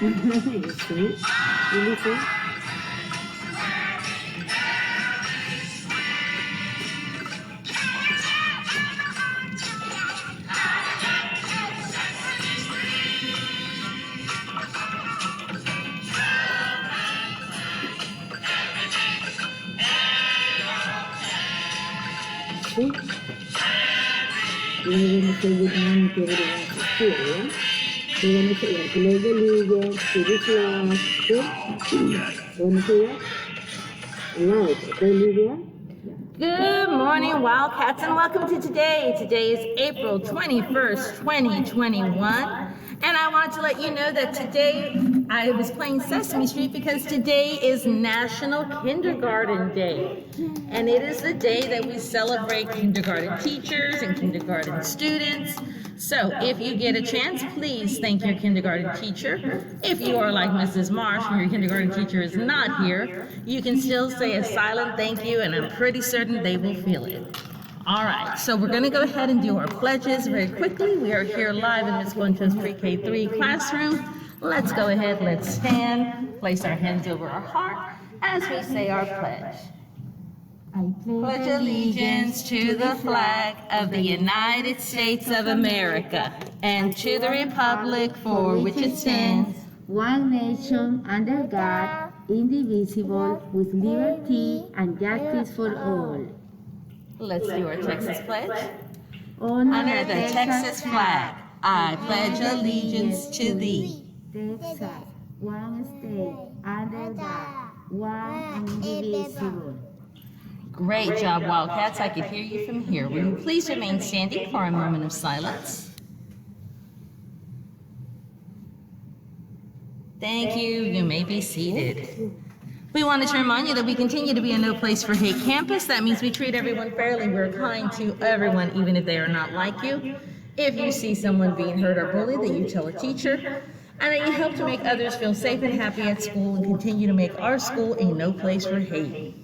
Sweet. Really sweet. Sweet. We're going to say good morning to everyone at school, yeah? We're going to say, yeah, pledge allegiance to the flag. Good? Want to say that? Loud. Okay, Lydia? Good morning, Wildcats, and welcome to today. Today is April 21st, 2021. And I wanted to let you know that today I was playing Sesame Street because today is National Kindergarten Day. And it is the day that we celebrate kindergarten teachers and kindergarten students. So if you get a chance, please thank your kindergarten teacher. If you are like Mrs. Marsh and your kindergarten teacher is not here, you can still say a silent thank you, and I'm pretty certain they will feel it. All right, so we're going to go ahead and do our pledges very quickly. We are here live in Ms. Bunch's Pre-K3 classroom. Let's go ahead, let's stand, place our hands over our heart as we say our pledge. I Pledge allegiance to the flag of the United States of America and to the republic for which it stands, one nation under God, indivisible, with liberty and justice for all. Let's do our Texas pledge. Honor the Texas flag, I pledge allegiance to thee. Texas, one state, under God, one and indivisible. Great job, Wildcats. I could hear you from here. Will you please remain standing for a moment of silence? Thank you. You may be seated. We wanted to remind you that we continue to be a No Place for Hate campus. That means we treat everyone fairly. We're kind to everyone, even if they are not like you. If you see someone being hurt or bullied, that you tell a teacher, and that you help to make others feel safe and happy at school and continue to make our school a no place for hate.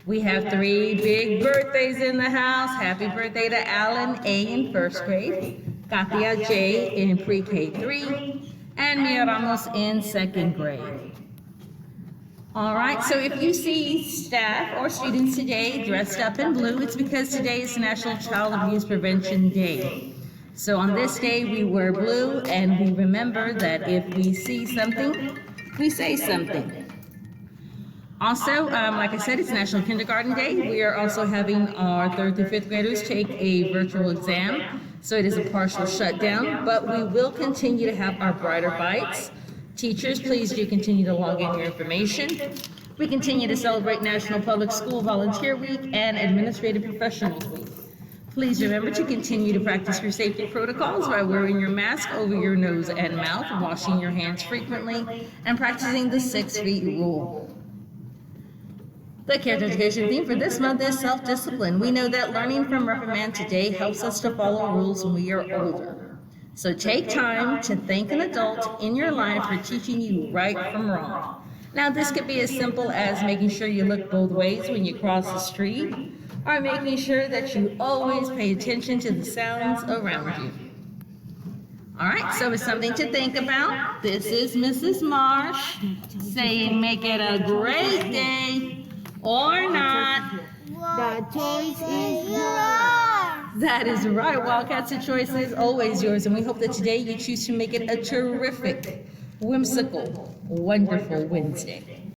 We have 3 big birthdays in the house. Happy birthday to Alan A. in first grade, Katia J. in Pre-K3, and Mia Ramos in second grade. All right, so if you see staff or students today dressed up in blue, it's because today is National Child Abuse Prevention Day. So on this day, we wear blue, and we remember that if we see something, we say something. Also, like I said, it's National Kindergarten Day. We are also having our 3rd through 5th graders take a virtual exam, so it is a partial shutdown, but we will continue to have our Brighter Bites. Teachers, please do continue to log in your information. We continue to celebrate National Public School Volunteer Week and Administrative Professionals Week. Please remember to continue to practice your safety protocols by wearing your mask over your nose and mouth, washing your hands frequently, and practicing the 6 feet rule. The character education theme for this month is self-discipline. We know that learning from reprimand today helps us to follow rules when we are older. So take time to thank an adult in your life for teaching you right from wrong. Now, this could be as simple as making sure you look both ways when you cross the street, or making sure that you always pay attention to the sounds around you. All right, so it's something to think about. This is Mrs. Marsh saying make it a great day or not. The choice is yours. That is right, Wildcats. The choice is always yours, and we hope that today you choose to make it a terrific, whimsical, wonderful Wednesday.